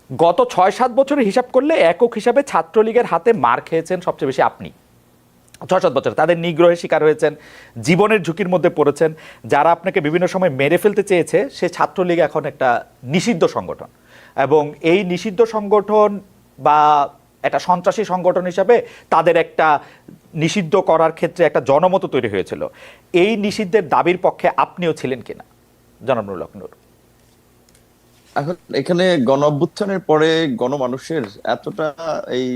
গত ৬-৭ বছরের হিসাব করলে একক হিসাবে ছাত্রলীগের হাতে মার খেয়েছেন সবচেয়ে বেশি আপনি। ৬-৭ বছর তাদের নিগ্রহের শিকার হয়েছেন, জীবনের ঝুঁকির মধ্যে পড়েছেন। যারা আপনাকে বিভিন্ন সময় মেরে ফেলতে চেয়েছে সে ছাত্রলীগ এখন একটা নিষিদ্ধ সংগঠন, এবং এই নিষিদ্ধ সংগঠন বা একটা সন্ত্রাসী সংগঠন হিসাবে তাদের একটা নিষিদ্ধ করার ক্ষেত্রে একটা জনমত তৈরি হয়েছিল। এই নিষিদ্ধের দাবির পক্ষে আপনিও ছিলেন কিনা জনাব নুরুল হক নূর? এখন এখানে গণ অভ্যুত্থানের পরে গণমানুষের এতটা এই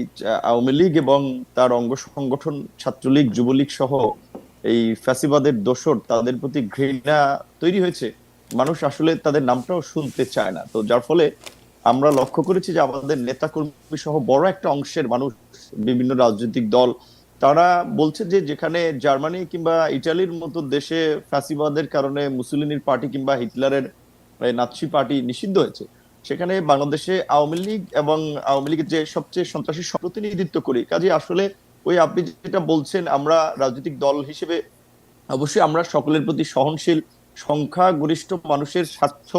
আওয়ামী লীগ এবং তার অঙ্গ সংগঠন ছাত্রলীগ যুবলীগ সহ এই ফ্যাসিবাদের দোসর তাদের প্রতি ঘৃণা তৈরি হয়েছে, মানুষ আসলে তাদের নামটাও শুনতে চায় না। তো যার ফলে আমরা লক্ষ্য করেছি যে আমাদের নেতা কর্মী সহ বড় একটা অংশের মানুষ, বিভিন্ন রাজনৈতিক দল, তারা বলছে যে যেখানে জার্মানি কিংবা ইটালির মতো দেশে ফ্যাসিবাদের কারণে মুসোলিনির পার্টি কিংবা হিটলারের নাৎসি পার্টি নিষিদ্ধ হয়েছে, সেখানে বাংলাদেশে আওয়ামী লীগ এবং আওয়ামী লীগের যে সবচেয়ে সন্ত্রাসী প্রতিনিধিত্ব করি, কাজে আসলে ওই আপনি যেটা বলছেন, আমরা রাজনৈতিক দল হিসেবে অবশ্যই আমরা সকলের প্রতি সহনশীল, সংখ্যাগরিষ্ঠ মানুষের স্বার্থ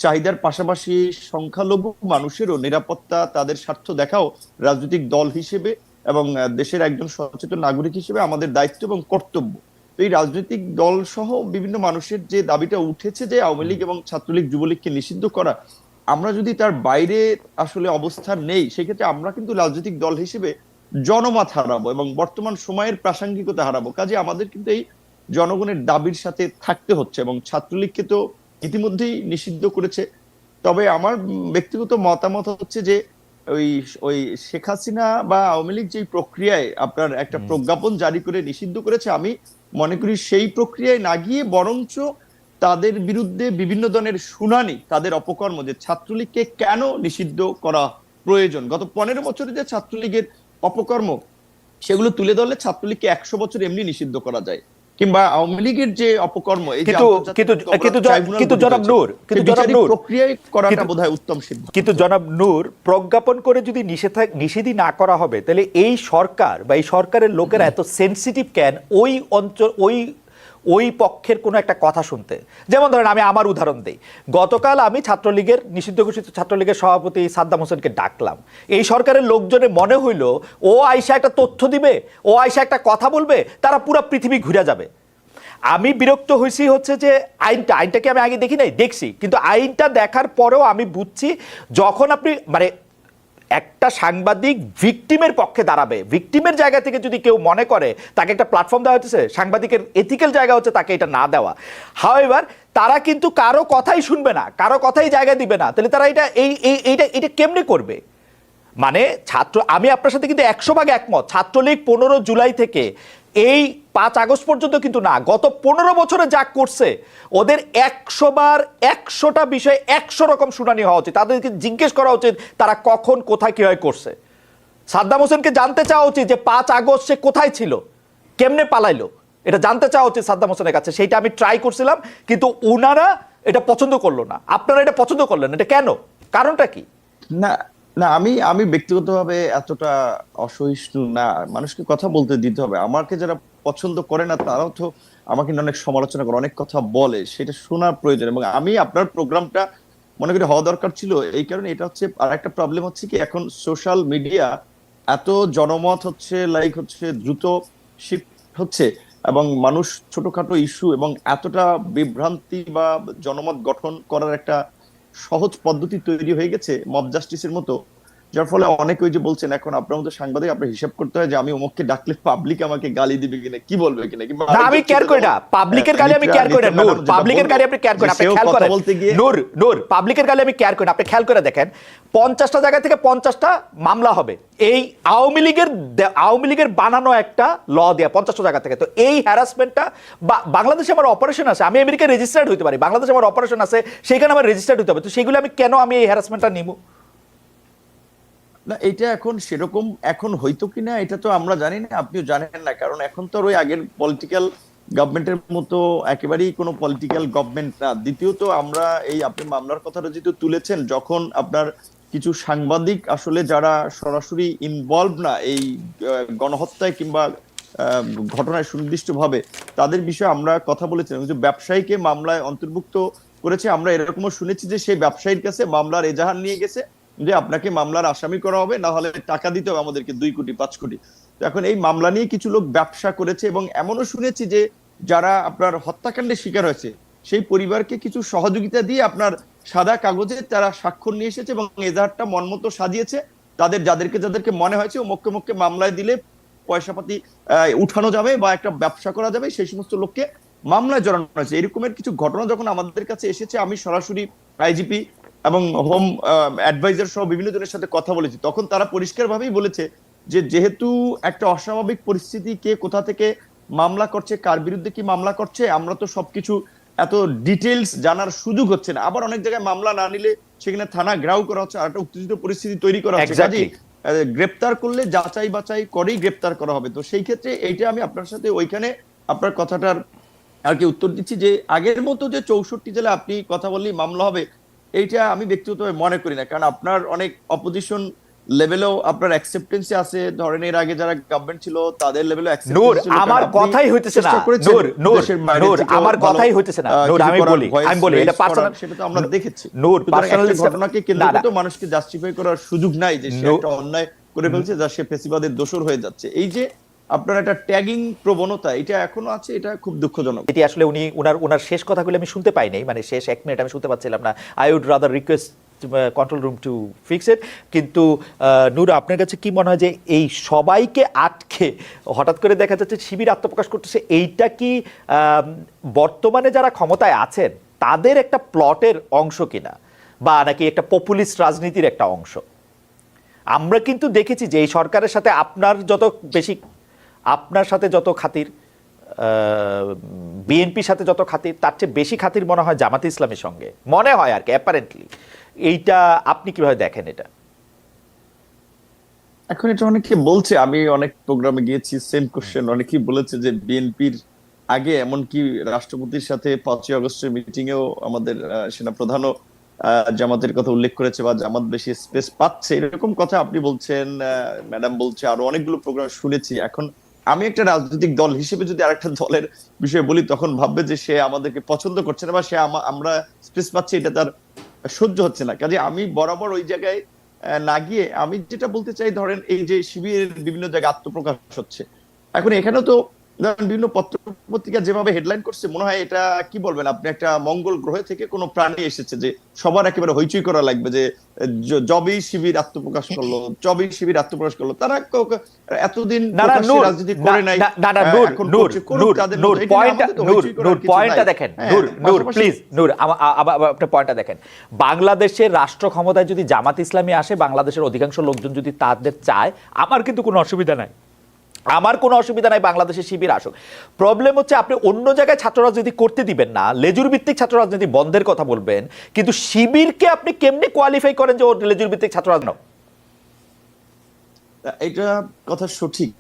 চাহিদার পাশাপাশি সংখ্যালঘু মানুষেরও নিরাপত্তা, তাদের স্বার্থ দেখাও রাজনৈতিক দল হিসেবে এবং দেশের একজন সচেতন নাগরিক হিসেবে আমাদের দায়িত্ব এবং কর্তব্য। তো এই রাজনৈতিক দল সহ বিভিন্ন মানুষের যে দাবিটা উঠেছে যে আওয়ামী লীগ এবং ছাত্রলীগ যুবলীগকে নিষিদ্ধ করা, আমরা যদি তার বাইরে আসলে অবস্থান নেই, সেক্ষেত্রে আমরা কিন্তু রাজনৈতিক দল হিসেবে জনমত হারাবো এবং বর্তমান সময়ের প্রাসঙ্গিকতা হারাবো। কাজে আমাদের কিন্তু এই জনগণের দাবির সাথে থাকতে হচ্ছে, এবং ছাত্রলীগকে তো ইতিমধ্যেই নিষিদ্ধ করেছে। তবে আমার ব্যক্তিগত মতামত হচ্ছে যে ওই ওই শেখ হাসিনা বা আওয়ামী লীগ যে প্রক্রিয়ায় আপনার একটা প্রজ্ঞাপন জারি করে নিষিদ্ধ করেছে, আমি মনে করি সেই প্রক্রিয়ায় না গিয়ে বরঞ্চ তাদের বিরুদ্ধে বিভিন্ন ধরনের শুনানি, তাদের অপকর্ম, যে ছাত্রলীগকে কেন নিষিদ্ধ করা প্রয়োজন, গত ১৫ বছরে যে ছাত্রলীগের অপকর্ম সেগুলো তুলে ধরলে ছাত্রলীগকে ১০০ বছর এমনি নিষিদ্ধ করা যায়, কিংবা আওয়ামী লীগের যে অপকর্ম, এই যে কিন্তু জনাব নূর, প্রক্রিয়ায় করাটা বোধহয় উত্তম সিদ্ধান্ত। কিন্তু জনাব নূর, প্রজ্ঞাপন করে যদি নিষেধই না করা হবে, তাহলে এই সরকার বা এই সরকারের লোকেরা এত সেনসিটিভ কেন ওই অঞ্চল ওই পক্ষের কোনো একটা কথা শুনতে? যেমন ধরেন আমি আমার উদাহরণ দিই, গতকাল আমি ছাত্রলীগের নিষিদ্ধ ঘোষিত ছাত্রলীগের সভাপতি সাদ্দাম হোসেনকে ডাকলাম। এই সরকারের লোকজনে মনে হইল ও আয়সা একটা তথ্য দিবে, ও আয়সা একটা কথা বলবে, তারা পুরো পৃথিবী ঘুরে যাবে। আমি বিরক্ত হয়েছি হচ্ছে যে আইনটাকে আমি আগে দেখি নাই, দেখছি, কিন্তু আইনটা দেখার পরেও আমি বুঝছি যখন আপনি মানে একটা সাংবাদিক ভিকটিমের পক্ষে দাঁড়াবে, ভিকটিমের জায়গা থেকে যদি কেউ মনে করে তাকে একটা প্ল্যাটফর্ম দেওয়া হচ্ছে, সাংবাদিকের এথিক্যাল জায়গা হচ্ছে তাকে এটা না দেওয়া। হাওয়েভার তারা কিন্তু কারো কথাই শুনবে না, কারো কথাই জায়গা দিবে না, তাহলে তারা এইটা কেমনে করবে? মানে আমি আপনার সাথে কিন্তু ১০০ ভাগ একমত। ছাত্রলীগ ১৫ জুলাই থেকে এই ৫ আগস্ট পর্যন্ত কিন্তু না, গত ১৫ বছরে যা করছে, ওদের ১০০ বার ১০০টা বিষয়ে ১০০ রকম শুনানি হওয়া উচিত। তাদেরকে জিজ্ঞেস করা উচিত তারা কখন কোথায় কিভাবে করছে। সাদ্দাম হোসেনকে জানতে চাওয়া উচিত যে ৫ আগস্ট সে কোথায় ছিল, কেমনে পালাইলো, এটা জানতে চাওয়া উচিত সাদ্দাম হোসেনের কাছে। সেইটা আমি ট্রাই করছিলাম, কিন্তু ওনারা এটা পছন্দ করলো না। আপনারা এটা পছন্দ করলেন, এটা কেন? কারণটা কি? না না, আমি ব্যক্তিগতভাবে এতটা অসহিষ্ণু না। মানুষকে কথা বলতে দিতে হবে। আমাকে যারা পছন্দ করে না তারাও তো আমাকে অনেক সমালোচনা করে, অনেক কথা বলে, সেটা শোনার প্রয়োজন। এবং আমি আপনার প্রোগ্রামটা মনে করি হওয়া দরকার ছিল এই কারণে। এটা হচ্ছে আর একটা প্রবলেম হচ্ছে কি, এখন সোশ্যাল মিডিয়া এত জনমত হচ্ছে, লাইক হচ্ছে, দ্রুত শিফট হচ্ছে, এবং মানুষ ছোটখাটো ইস্যু এবং এতটা বিভ্রান্তি বা জনমত গঠন করার একটা সহজ পদ্ধতি তৈরি হয়ে গেছে মব জাস্টিসের মতো, যার ফলে অনেকে ওই যে বলছেন, এখন আপনার মতো সাংবাদিক আপনার হিসাব করতে হয় যে আমি অমুককে ডাকলে পাবলিক আমাকে গালি দিবে কিনা, কি বলবে কিনা, কিংবা আমি কেয়ার করি না পাবলিকের গালি, আমি কেয়ার করি না নূর, পাবলিকের গালি আপনি কেয়ার করেন, আপনি খেয়াল করেন নূর, পাবলিকের গালি আমি কেয়ার করি না, আপনি খেয়াল করে দেখেন 50টা জায়গা থেকে 50টা মামলা হবে এই আওয়ামী লীগের বানানো একটা ল দেয়া 50টা জায়গা থেকে। তো এই হ্যারাসমেন্টটা বাংলাদেশে আমার অপারেশন আছে, আমি আমেরিকায় রেজিস্টার্ড হইতে পারি, বাংলাদেশে আমার অপারেশন আছে, সেখানে আমার রেজিস্টার্ড হইতে হবে, তো সেগুলো আমি কেন এই হ্যারাসমেন্টটা নিব না? এটা এখন সেরকম এখন হইতো কিনা এটা তো আমরা জানি না, আপনিও জানেন না, কারণ এখন তো ওই আগের পলিটিক্যাল গভর্নমেন্টের মতো একেবারেই কোনো পলিটিক্যাল গভর্নমেন্ট না। দ্বিতীয়ত আমরা এই আপনি মামলার কথাটা যেহেতু তুলেছেন, যখন আপনার কিছু সাংবাদিক আসলে যারা সরাসরি ইনভলভ না এই গণহত্যায় কিংবা ঘটনায় সুনির্দিষ্টভাবে, তাদের বিষয়ে আমরা কথা বলেছিলাম। কিন্তু ব্যবসায়ীকে মামলায় অন্তর্ভুক্ত করেছে। আমরা এরকমও শুনেছি যে সেই ব্যবসায়ীর কাছে মামলার এজাহার নিয়ে গেছে যে আপনাকে মামলার আসামি করা হবে, না হলে টাকা দিতে হবে আমাদেরকে 2 কোটি 5 কোটি। তো এখন এই মামলা নিয়ে কিছু লোক ব্যবসা করেছে, এবং এমনও শুনেছি যে যারা আপনার হত্যাকাণ্ডের শিকার হয়েছে সেই পরিবারকে কিছু সহযোগিতা দিয়ে আপনার সাদা কাগজে তারা স্বাক্ষর নিয়ে এসেছে এবং এজাহারটা মনমতো সাজিয়েছে। তাদের যাদেরকে মনে হয়েছে ও মক্কে মামলায় দিলে পয়সাপাতি উঠানো যাবে বা একটা ব্যবসা করা যাবে, সেই সমস্ত লোককে মামলায় জড়ানো হয়েছে। এরকমের কিছু ঘটনা যখন আমাদের কাছে এসেছে, আমি সরাসরি আইজিপি এবং হোম অ্যাডভাইজার সহ বিভিন্ন জনের সাথে কথা বলেছি, তখন তারা পরিষ্কারভাবেই বলেছে যে যেহেতু একটা অস্বাভাবিক পরিস্থিতি, কে কোথা থেকে মামলা করছে, কার বিরুদ্ধে কি মামলা করছে, আমরা তো সবকিছু এত ডিটেলস জানার সুযোগ হচ্ছে না। আবার অনেক জায়গায় মামলা না নিলে সেখানে থানা ঘেরাও করা হচ্ছে, আর একটা উত্তেজিত পরিস্থিতি তৈরি করা হচ্ছে। কাজেই গ্রেপ্তার করলে যাচাই বাছাই করেই গ্রেপ্তার করা হবে। তো সেই ক্ষেত্রে এইটা আমি আপনার সাথে ওইখানে আপনার কথাটার আর কি উত্তর দিচ্ছি যে আগের মতো যে 64 জেলা আপনি কথা বললেই মামলা হবে, এইটা আমি ব্যক্তিগতভাবে মনে করি না। কারণ আপনার অনেক অপোজিশন লেভেলেও আপনার অ্যাকসেপ্টেন্সি আছে, ধরেন এর আগে যারা গভর্নমেন্ট ছিল তাদের লেভেলে নূর, আমার কথাই হইতেছে না নূর, আমার কথাই হইতেছে না নূর। আমি বলি এটা পার্সোনাল, সেটা তো আমরা দেখেছি। নূর, পার্সোনাল ঘটনাকে কেন্দ্র করে তো মানুষকে জাস্টিফাই করার সুযোগ নাই যে সে একটা অন্যায় করে ফেলছে, যা সে ফেসিবাদের দোষর হয়ে যাচ্ছে। এই যে আপনার একটা ট্যাগিং প্রবণতা, এটা এখনো আছে, এটা খুব দুঃখজনক। এটি আসলে উনি ওনার শেষ কথাগুলো আমি শুনতে পাই নাই, মানে শেষ 1 মিনিট আমি শুনতে পাচ্ছিলাম না। I would rather request control room to fix it. কিন্তু নূর, আপনার কাছে কি মনে হয় যে এই সবাইকে আটকে হঠাৎ করে দেখা যাচ্ছে শিবির আত্মপ্রকাশ করতেছে, এইটা কি বর্তমানে যারা ক্ষমতায় আছেন তাদের একটা প্লটের অংশ কিনা, বা নাকি একটা পপুলিস্ট রাজনীতির একটা অংশ? আমরা কিন্তু দেখেছি যে এই সরকারের সাথে আপনার সাথে যত খাতির, বিএনপির সাথে যত খাতির, তার চেয়ে বেশি খাতির মনে হয় জামাতে ইসলামের সঙ্গে, মনে হয় আর কি অ্যাপারেন্টলি। এইটা আপনি কিভাবে দেখেন? এটা এখন এটা অনেকে বলছে, আমি অনেক প্রোগ্রামে গিয়েছি, সেম কোশ্চেন অনেকেই বলেছে যে বিএনপির আগে এমনকি রাষ্ট্রপতির সাথে 5ই আগস্টের মিটিং এও আমাদের সেনাপ্রধানও জামাতের কথা উল্লেখ করেছে, বা জামাত বেশি স্পেস পাচ্ছে, এরকম কথা আপনি বলছেন, ম্যাডাম বলছে, আরো অনেকগুলো প্রোগ্রাম শুনেছি। এখন আমি একটা রাজনৈতিক দল হিসেবে যদি আরেকটা দলের বিষয়ে বলি, তখন ভাববে যে সে আমাদেরকে পছন্দ করছে না, বা সে আমরা স্পেস পাচ্ছি, এটা তার সহ্য হচ্ছে না। কাজে আমি বরাবর ওই জায়গায় না গিয়ে আমি যেটা বলতে চাই, ধরেন এই যে শিবিরের বিভিন্ন জায়গায় আত্মপ্রকাশ হচ্ছে, এখন এখানেও তো ধরেন বিভিন্ন পত্র পত্রিকা যেভাবে হেডলাইন করছে, মনে হয় এটা কি বলবেন আপনি, একটা মঙ্গল গ্রহ থেকে কোনো প্রাণী এসেছে, যে সবার একেবারে হইচই করা লাগবে যে জবেই শিবির আত্মপ্রকাশ করলো, জবেই শিবির আত্মপ্রকাশ করলো। তারা এতদিন রাজনীতি করে নাই। পয়েন্টটা দেখেন নূর, প্লিজ নূর, আপনার পয়েন্টটা দেখেন। বাংলাদেশের রাষ্ট্র ক্ষমতায় যদি জামাত ইসলামী আসে, বাংলাদেশের অধিকাংশ লোকজন যদি তাদের চায়, আমার কিন্তু কোনো অসুবিধা নাই, বাংলাদেশের শিবির আসুক। প্রবলেম হচ্ছে আপনি অন্য জায়গায় ছাত্র রাজনীতি করতে দিবেন না, লেজুর ভিত্তিক ছাত্র রাজনীতি বন্ধের কথা বলবেন, কিন্তু শিবিরকে আপনি কেমনে কোয়ালিফাই করেন যে ও লেজুর ভিত্তিক ছাত্র রাজনীতি? এটা কথা সঠিক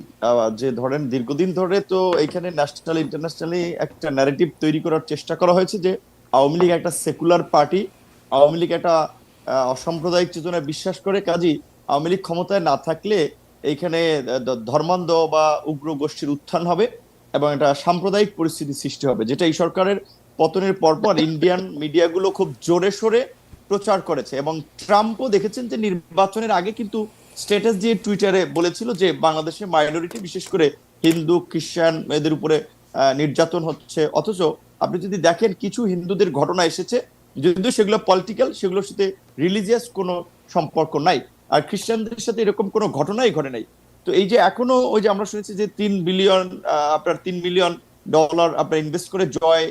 যে ধরেন দীর্ঘদিন ধরে তো এখানে ন্যাশনাল ইন্টারন্যাশনালি একটা ন্যারেটিভ তৈরি করার চেষ্টা করা হয়েছে যে আওয়ামী লীগ একটা সেকুলার পার্টি, আওয়ামী লীগ একটা অসাম্প্রদায়িক চেতনায় বিশ্বাস করে, কাজী আওয়ামী লীগ ক্ষমতায় না থাকলে এইখানে ধর্মান্ধ বা উগ্র গোষ্ঠীর উত্থান হবে এবং একটা সাম্প্রদায়িক পরিস্থিতি সৃষ্টি হবে, যেটা এই সরকারের পতনের পরপর ইন্ডিয়ান মিডিয়াগুলো খুব জোরে সোরে প্রচার করেছে। এবং ট্রাম্পও দেখেছেন যে নির্বাচনের আগে কিন্তু স্ট্যাটাস দিয়ে টুইটারে বলেছিল যে বাংলাদেশের মাইনরিটি, বিশেষ করে হিন্দু খ্রিস্টান এদের উপরে নির্যাতন হচ্ছে। অথচ আপনি যদি দেখেন কিছু হিন্দুদের ঘটনা এসেছে, যদিও সেগুলো পলিটিক্যাল, সেগুলোর সাথে রিলিজিয়াস কোনো সম্পর্ক নাই, আর খ্রিস্টানদের সাথে এরকম কোনো ঘটনাই ঘটে নাই। তো এই যে এখনো ওই যে আমরা শুনেছি যে 3 বিলিয়ন আপনার $3 মিলিয়ন আপনার ইনভেস্ট করে জয়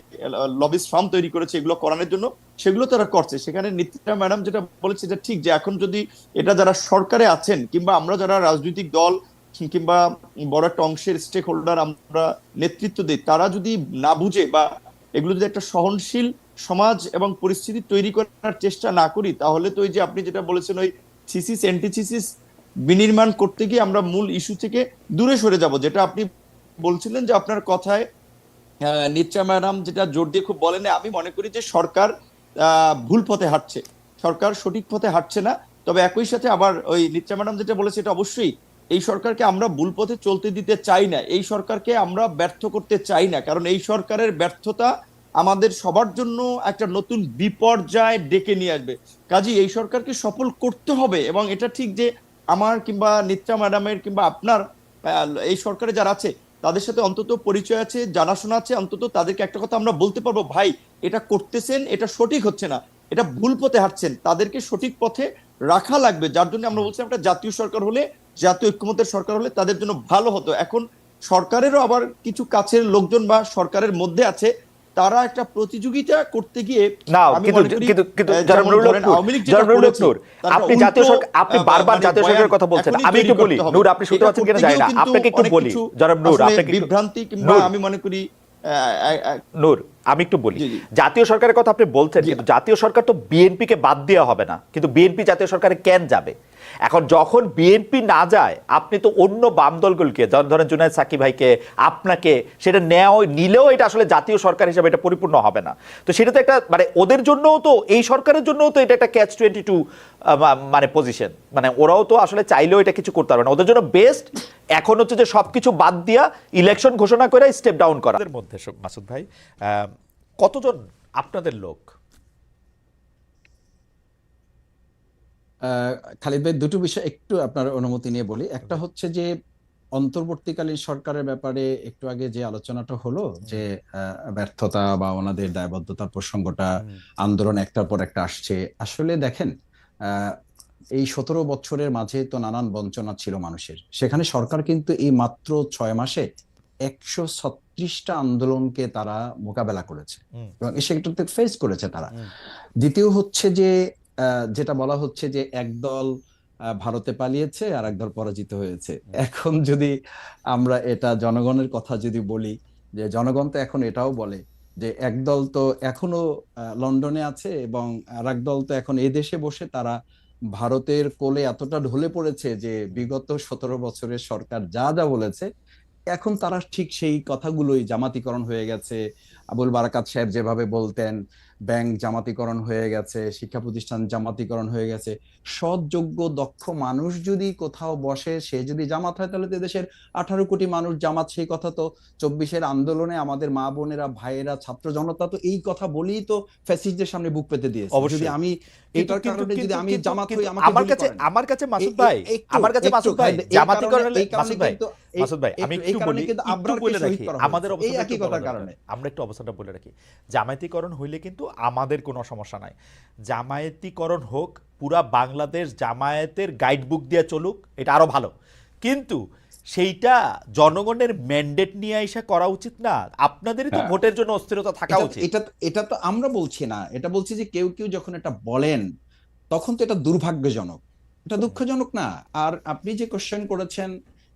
লবিস ফার্ম তৈরি করেছে এগুলো করানোর জন্য, সেগুলো তারা করছে। সেখানে নিত্যা ম্যাডাম যেটা বলেছে এটা ঠিক, যে এখন যদি এটা যারা সরকারে আছেন কিংবা আমরা যারা রাজনৈতিক দল কিংবা বড় একটা অংশের স্টেক হোল্ডার আমরা নেতৃত্ব দিই, তারা যদি না বুঝে বা এগুলো যদি একটা সহনশীল সমাজ এবং পরিস্থিতি তৈরি করার চেষ্টা না করি, তাহলে তো ওই যে আপনি যেটা বলেছেন ওই থিসিস অ্যান্টিথিসিস বিনির্মাণ করতে গিয়ে আমরা মূল ইস্যু থেকে দূরে সরে যাব। যেটা আপনি বলছিলেন যে আপনার কথায় নিত্যা ম্যাডাম যেটা জোর দিয়ে খুব বলেন, আমি মনে করি যে সরকার ভুল পথে হাঁটছে, সরকার সঠিক পথে হাঁটছে না। তবে একই সাথে আবার ওই নিত্যা ম্যাডাম যেটা বলেছে এটা অবশ্যই, এই সরকারকে আমরা ভুল পথে চলতে দিতে চাই না, এই সরকারকে আমরা ব্যর্থ করতে চাই না, কারণ এই সরকারের ব্যর্থতা আমাদের সবার জন্য একটা নতুন বিপর্যয় ডেকে নিয়ে আসবে। কাজেই এই সরকারকে সফল করতে হবে, এবং এটা ঠিক যে আমার কিংবা নিত্রা ম্যাডামের কিংবা আপনার এই সরকারে যারা আছে তাদের সাথে অন্তত পরিচয় আছে, জানাশোনা আছে, অন্তত তাদেরকে একটা কথা আমরা বলতে পারবো, ভাই এটা করতেছেন, এটা সঠিক হচ্ছে না, এটা ভুল পথে হাঁটছেন, তাদেরকে সঠিক পথে রাখা লাগবে। যার জন্য আমরা বলছিলাম একটা জাতীয় সরকার হলে, জাতীয় ঐক্যমত্যের সরকার হলে তাদের জন্য ভালো হতো। এখন সরকারেরও আবার কিছু কাছের লোকজন বা সরকারের মধ্যে আছে, তারা একটা প্রতিযোগিতা করতে গিয়ে না, আমি কিন্তু মনে করি কিন্তু কিন্তু যেমন ধরেন আওয়ামী লীগ যেটা করেছে, তার আপনি উল্টো, জাতীয় সরকার, আপনি বারবার মানে জাতীয় সরকারের কথা বলছেন, এখনই আমি তৈরি একটু বলি, করতে হবে। নূর আপনি শুনতে এটা পাচ্ছেন কিনা করতে জানি গিয়েও না, কিন্তু আপনাকে একটু অনেক বলি, কিছু জনাব নূর আসলে আপনাকে বিভ্রান্তি কিংবা নূর, আমি মনে করি নূর আমি একটু বলি, জি, জি। জাতীয় সরকারের কথা আপনি বলছেন, জি। কিন্তু জাতীয় সরকার তো বিএনপি কে বাদ দেওয়া হবে না, কিন্তু বিএনপি জাতীয় সরকারে কেন যাবে? এখন যখন বিএনপি না যায়, আপনি তো অন্য বাম দলগুলোকে, ধরেন জুনায়েদ সাকি ভাইকে, আপনাকে, সেটা নিলেও এটা আসলে জাতীয় সরকার হিসেবে এটা পরিপূর্ণ হবে না। তো সেটা তো একটা মানে ওদের জন্যও তো, এই সরকারের জন্যও তো এটা একটা ক্যাচ 22 মানে পজিশন, মানে ওরাও তো আসলে চাইলেও এটা কিছু করতে পারবে না। ওদের জন্য বেস্ট এখন হচ্ছে যে সবকিছু বাদ দিয়া ইলেকশন ঘোষণা করে স্টেপ ডাউন করা। এর মধ্যে মাসুদ ভাই, কতজন আপনাদের লোক? খালিদ ভাই, দুটো বিষয় একটু আপনার অনুমতি নিয়ে বলি। একটা হচ্ছে যে অন্তর্বর্তীকালীন সরকারের ব্যাপারে একটু আগে যে আলোচনাটা হলো, যে ব্যর্থতা বা ওনাদের দায়বদ্ধতার প্রসঙ্গটা, আন্দোলন একটার পর একটা আসছে। আসলে দেখেন, এই 17 বছরের মাঝে তো নানান বঞ্চনা ছিল মানুষের। সেখানে সরকার কিন্তু এই মাত্র 6 মাসে 136টা আন্দোলনকে তারা মোকাবেলা করেছে এবং সেটাতে ফেস করেছে তারা। দ্বিতীয় হচ্ছে যে যেটা বলা হচ্ছে যে একদল ভারতে পালিয়েছে আর একদল পরাজিত হয়েছে। এখন যদি আমরা এটা জনগণের কথা যদি বলি, যে জনগণ তো এখন এটাও বলে যে একদল তো এখনো লন্ডনে আছে এবং আর একদল তো এখন এই দেশে বসে তারা ভারতের কোলে এতটা ঢলে পড়েছে যে বিগত 17 বছরের সরকার যা যা বলেছে এখন তারা ঠিক সেই কথাগুলোই, জামাতিকরণ হয়ে গেছে, আবুল বারাকাত সাহেব যেভাবে বলতেন, ব্যাংক জামাতিকরণ হয়ে গেছে, শিক্ষা প্রতিষ্ঠান জামাতিকরণ হয়ে গেছে। সৎ, যোগ্য, দক্ষ মানুষ যদি কোথাও বসে, সে যদি জামাত হয়, তাহলে তো দেশের 18 কোটি মানুষ জামাত। সেই কথা তো 24-এর আন্দোলনে আমাদের মা বোনেরা, ভাইয়েরা, ছাত্র জনতা তো এই কথা বলেই তো ফ্যাসিস্টদের সামনে বুক পেতে দিয়েছে। যদি আমি এটার কারণে যদি আমি জামাত হই, আমাকে আমার কাছে মাসুদ ভাই, মাসুদ ভাই, জামাতিকরণ, মাসুদ ভাই আমি একটু বলি, একটু বলে রাখি আমাদের অবস্থাটা, আমরা একটু অবস্থাটা বলে রাখি। জামায়াতিকরণ হইলে কিন্তু আমাদের কোনো সমস্যা নাই। জামায়াতিকরণ হোক, পুরা বাংলাদেশ জামায়াতের গাইডবুক দিয়ে চলুক, এটা আরো ভালো। কিন্তু সেইটা জনগণের ম্যান্ডেট নিয়ে এসে করা উচিত না। আপনাদেরই তো ভোটের জন্য অস্থিরতা থাকা উচিত। এটা তো আমরা বলছি না, এটা বলছি যে কেউ কেউ যখন এটা বলেন তখন তো এটা দুর্ভাগ্যজনক, এটা দুঃখজনক না। আর আপনি যে কোশ্চেন করেছেন,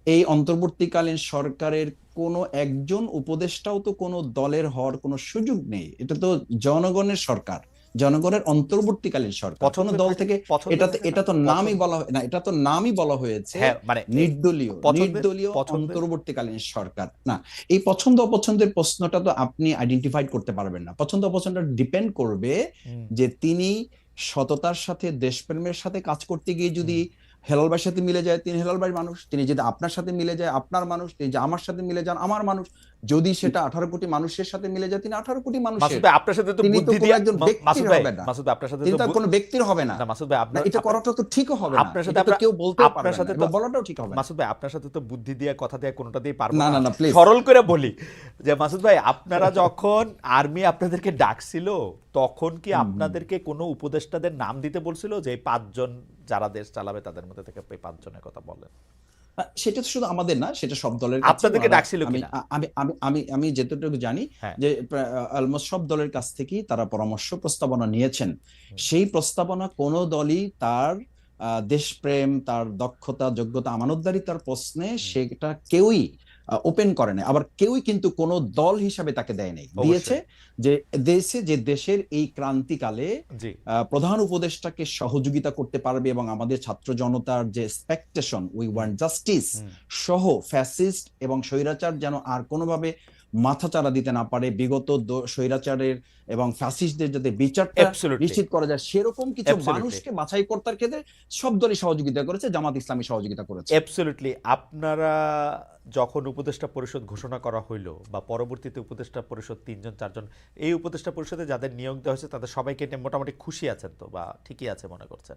এই অন্তর্বর্তীকালীন সরকারের কোনো একজন উপদেষ্টাও তো কোনো দলের হওয়ার কোনো সুযোগ নেই। এটা তো জনগণের সরকার, জনগণের অন্তর্বর্তীকালীন সরকার, কোনো দল থেকে। এটা তো নামই বলা হয় না, এটা তো নামই বলা হয়েছে মানে নির্দলীয় অন্তর্বর্তীকালীন সরকার। না, এই পছন্দ অপছন্দের প্রশ্নটা তো আপনি আইডেন্টিফাই করতে পারবেন না। পছন্দ অপছন্দটা ডিপেন্ড করবে যে তিনি সততার সাথে, দেশপ্রেমের সাথে কাজ করতে গিয়ে যদি হেলালবার সাথে মিলে যায়, তিনি হেলালবার মানুষ। তিনি যদি আপনার সাথে মিলে যায়, আপনার মানুষ। তিনি যে আমার সাথে মিলে যান, আমার মানুষ। যদি সেটা 18 কোটি মানুষের সাথে মিলে যায়, তিনি 18 কোটি মানুষের। আপনার সাথে তো তিনি তো কোনো একজন ব্যক্তির হবে না, তিনি তো কোনো ব্যক্তির হবে না। মাসুদ ভাই, আপনার এটা করাটা তো ঠিকও হবে না, আপনার সাথে এটা তো কেউ বলতে পারবে না এবং বলাটাও ঠিক হবে না। মাসুদ ভাই, আপনার সাথে তো বুদ্ধি দিয়ে, কথা দিয়ে, কোনোটা দিয়ে পারবো না। না। প্লিজ সরল করে বলি যে মাসুদ ভাই, আপনারা যখন আর্মি আপনাদেরকে ডাকছিল, তখন কি আপনাদেরকে কোনো উপদেষ্টাদের নাম দিতে বলছিল যে এই 5 জন যারা দেশ চালাবে তাদের মধ্যে থেকে 5 জনের কথা বলেন? সেটা তো শুধু আমাদের না, সেটা সব দলের কাছে। আপনাদেরকে ডাকছিল কিনা? আমি যেটুকু জানি যে অলমোস্ট সব দলের কাছ থেকেই তারা পরামর্শ প্রস্তাবনা নিয়েছেন। সেই প্রস্তাবনা কোনো দলই তার দেশপ্রেম, তার দক্ষতা, যোগ্যতা, আমানতদারিতার প্রশ্নে সেটা কেউই ওপেন করে না। আবার কেউই কিন্তু কোনো দল হিসাবে তাকে দেয় নাই, দিয়েছে যে দেশের এই ক্রান্তিকালে প্রধান উপদেষ্টাকে সহযোগিতা করতে পারবে এবং আমাদের ছাত্র জনতার যে এক্সপেকটেশন, উই ওয়ান্ট জাস্টিস সহ ফ্যাসিস্ট এবং স্বৈরাচার যেন আর কোনোভাবে মাথাচাড়া দিতে না পারে, বিগত স্বৈরাচারের এবং ফ্যাসিস্টদের যাতে বিচারটা Absolutely. নিশ্চিত করা যায় সেরকম কিছু Absolutely. মানুষকে বাছাই কর্তার ক্ষেত্রে সব দলই সহযোগিতা করেছে, জামাত ইসলামী সহযোগিতা করেছে। অ্যাবসলিউটলি। আপনারা যখন উপদেষ্টা পরিষদ ঘোষণা করা হইল বা পরবর্তীতে উপদেষ্টা পরিষদ 3-4 জন, এই উপদেষ্টা পরিষদে যাদের নিয়োগ দেওয়া হয়েছে তাদের সবাইকে নিয়ে মোটামুটি খুশি আছেন তো, বা ঠিকই আছে মনে করছেন?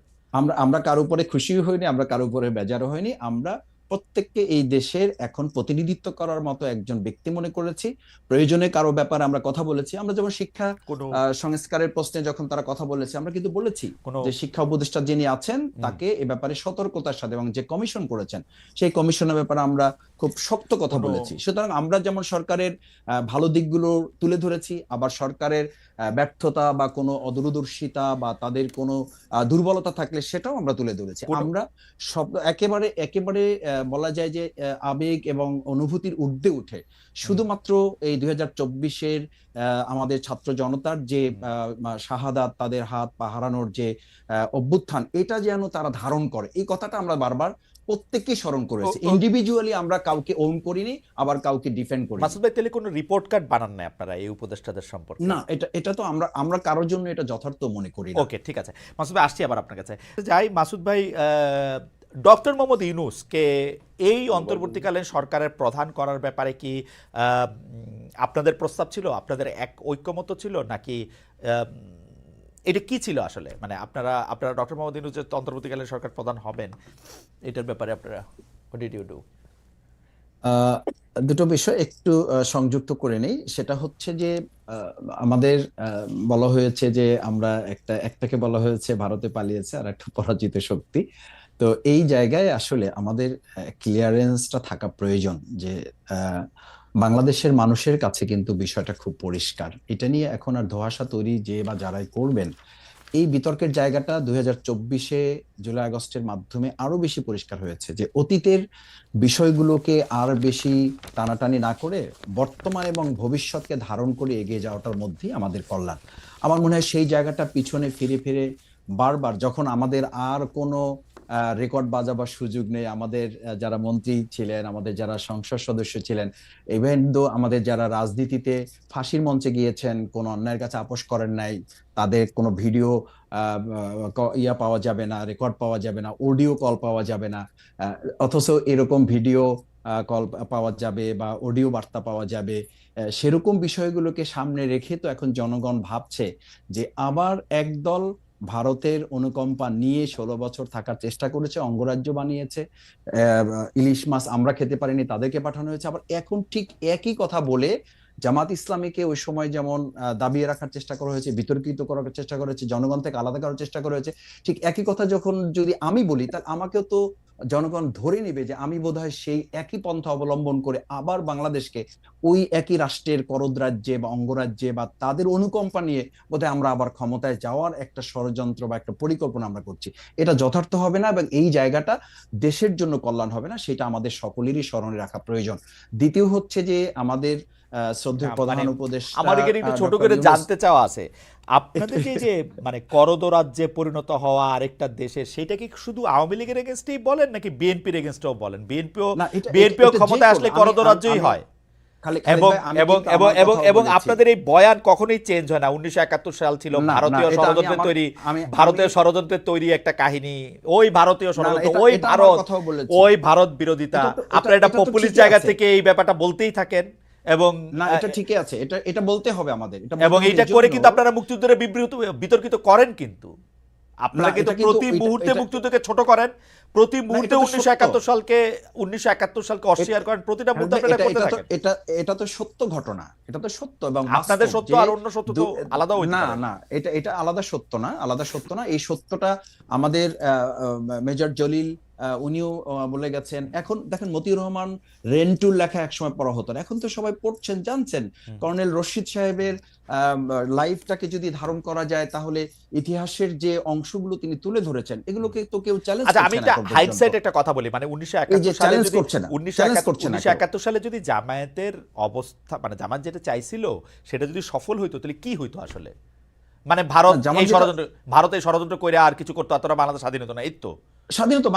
আমরা কারো উপরে খুশিও হইনি, আমরা কারো উপরে বেজারও হইনি। আমরা প্রত্যেককে এই দেশের এখন প্রতিনিধিত্ব করার মতো একজন ব্যক্তি মনে করেছি। প্রয়োজনে কারো ব্যাপারে আমরা কথা বলেছি। আমরা যেমন শিক্ষা কোনো সংস্কারের প্রশ্নে যখন তারা কথা বলেছে, আমরা কিন্তু বলেছি কোনো যে শিক্ষা উপদেষ্টা যিনি আছেন তাকে এ ব্যাপারে সতর্কতার সাথে, এবং যে কমিশন করেছেন সেই কমিশনের ব্যাপারে আমরা খুব শক্ত কথা বলেছি। সুতরাং আমরা যেমন সরকারের ভালো দিকগুলো তুলে ধরেছি, আবার সরকারের ব্যর্থতা বা কোনো অদূরদর্শিতা বা তাদের কোনো দুর্বলতা থাকলে সেটাও আমরা তুলে ধরেছি। আমরা সব একেবারে একেবারে বলা যায় যে আবেগ এবং অনুভূতির ঊর্ধ্বে উঠে শুধুমাত্র এই 2024-এর আমাদের ছাত্র জনতার যে শাহাদাত, তাদের হাত পা হারানোর যে অভ্যুত্থান, এটা যেন তারা ধারণ করে, এই কথাটা আমরা বারবার প্রত্যেককে স্মরণ করেছি। ইন্ডিভিজুয়ালি আমরা কাউকে ওন করিনি, আবার কাউকে ডিফেন্ড করিনি। মাসুদ ভাই, তাহলে কোনো রিপোর্ট কার্ড বানান নাই আপনারা এই উপদেষ্টাদের সম্পর্কে? না, এটা তো আমরা কারোর জন্য এটা যথার্থ মনে করি না। ওকে, ঠিক আছে মাসুদ ভাই, আসছি আবার আপনার কাছে যাই। মাসুদ ভাই, ডক্টর মোহাম্মদ ইউনূসকে এই অন্তর্বর্তীকালীন সরকারের প্রধান করার ব্যাপারে কি আপনাদের প্রস্তাব ছিল, আপনাদের এক ঐক্যমত ছিল, নাকি এটা কি ছিল আসলে? মানে আপনারা ডক্টর মোহাম্মদ ইউনূস যে অন্তর্বর্তীকালীন সরকার প্রধান হবেন, এটার ব্যাপারে আপনারা হোয়াট ডিড ইউ ডু? দুটো বিষয় একটু সংযুক্ত করে নেই। সেটা হচ্ছে যে আমাদের বলা হয়েছে যে আমরা একটাকে বলা হয়েছে ভারতে পালিয়েছে, আর একটা পরাজিত শক্তি। তো এই জায়গায় আসলে আমাদের ক্লিয়ারেন্সটা থাকা প্রয়োজন যে বাংলাদেশের মানুষের কাছে কিন্তু বিষয়টা খুব পরিষ্কার। এটা নিয়ে এখন আর ধোঁয়াশা তৈরি যে বা যারাই করবেন, এই বিতর্কের জায়গাটা 2024-এ জুলাই আগস্টের মাধ্যমে আরো বেশি পরিষ্কার হয়েছে যে অতীতের বিষয়গুলোকে আর বেশি টানাটানি না করে বর্তমান এবং ভবিষ্যৎকে ধারণ করে এগিয়ে যাওয়াটার মধ্যেই আমাদের কল্যাণ। আমার মনে হয় সেই জায়গাটা পিছনে ফিরে ফিরে বারবার, যখন আমাদের আর কোনো রেকর্ড বাজাবার সুযোগ নেই, আমাদের যারা মন্ত্রী ছিলেন, আমাদের যারা সংসদ সদস্য ছিলেন, ইভেন দো আমাদের যারা রাজনীতিতে ফাঁসির মঞ্চে গিয়েছেন, কোনো অন্যায়ের কাছে আপোষ করেন নাই, তাদের কোনো ভিডিও পাওয়া যাবে না, রেকর্ড পাওয়া যাবে না, অডিও কল পাওয়া যাবে না, অথচ এরকম ভিডিও কল পাওয়া যাবে বা অডিও বার্তা পাওয়া যাবে। সেরকম বিষয়গুলোকে সামনে রেখে তো এখন জনগণ ভাবছে যে আবার একদল ভারতের অনুকম্পা নিয়ে 16 বছর থাকার চেষ্টা করেছে, অঙ্গরাজ্য বানিয়েছে, ইলিশ মাছ আমরা খেতে পারিনি, তাদেরকে পাঠানো হয়েছে। আবার এখন ঠিক একই কথা বলে জামাত ইসলামীকে ওই সময় যেমন দাবিয়ে রাখার চেষ্টা করা হয়েছে, বিতর্কিত করার চেষ্টা করা হয়েছে, জনগণ থেকে আলাদা করার চেষ্টা করা হয়েছে, ঠিক একই কথা যখন যদি আমি বলি, তাহলে আমাকেও তো জনগণ ধরে নিবে যে আমি বোধহয় সেই একই পন্থা অবলম্বন করে আবার বাংলাদেশকে ওই একই রাষ্ট্রের করদ রাজ্যে বা অঙ্গরাজ্যে বা তাদের অনুকম্পা নিয়ে বোধহয় আমরা আবার ক্ষমতায় যাওয়ার একটা ষড়যন্ত্র বা একটা পরিকল্পনা আমরা করছি। এটা যথার্থ হবে না এবং এই জায়গাটা দেশের জন্য কল্যাণ হবে না, সেটা আমাদের সকলেরই স্মরণে রাখা প্রয়োজন। দ্বিতীয় হচ্ছে যে আমাদের শ্রদ্ধেয় প্রধান উপদেষ্টা, আমার এখানে একটু ছোট করে জানতে চাওয়া আছে, আপনাদের যে মানে করদ রাজ্যে পরিণত হওয়া আরেকটা দেশে, সেটা কি শুধু আওয়ামী লীগের এগেনস্টেই বলেন নাকি বিএনপির এগেনস্টেও বলেন? বিএনপিও ক্ষমতায় আসলে করদ রাজ্যই হয়। এবং আপনাদের এই বয়ান কখনোই চেঞ্জ হয় না। 1971 সাল ছিল ভারতীয় ষড়যন্ত্রের তৈরি একটা কাহিনী, ওই ভারতীয় ষড়যন্ত্র, ওই ভারত বিরোধিতা, আপনারা এটা পপুলিস্ট জায়গা থেকে এই ব্যাপারটা বলতেই থাকেন। এবং না, এটা ঠিকই আছে, এটা বলতে হবে আমাদের, এবং এটা করে কিন্তু আপনারা মুক্তিযুদ্ধের বিতর্কিত করেন, কিন্তু আপনারা কিন্তু প্রতি মুহূর্তে মুক্তিযুদ্ধকে ছোট করেন, প্রতি মুহূর্তে 1971 সালকে অস্বীকার করেন, প্রতিটা মুহূর্তে আপনারা করতে থাকেন। এটা তো সত্য ঘটনা, এটা তো সত্য এবং আপনাদের সত্য আর অন্য সত্য তো আলাদা হইতে পারে। না, এটা আলাদা সত্য না, এই সত্যটা আমাদের মেজর জলিল উনিও বলে গেছেন। এখন দেখেন, মতিউর রহমান রেন্টুর লেখা একসময় পড়া হতো না, এখন তো সবাই পড়ছেন, জানছেন। কর্নেল রশিদ সাহেবের লাইফটাকে যদি ধারণ করা যায়, তাহলে ইতিহাসের যে অংশগুলো তিনি তুলে ধরেছেন, এগুলোকে তো কেউ চ্যালেঞ্জ করছে না। আমি হাইন্ডসাইট একটা কথা বলি, মানে 1971 সালে যদি জামায়াতের অবস্থা, মানে জামাত যেটা চাইছিল সেটা যদি সফল হইতো, তাহলে কি হইতো আসলে? মানে ভারত এই ষড়যন্ত্র করে আর কিছু করতো, এতটা বাংলাদেশ স্বাধীন হতো না, এই তো স্বাধীনতা।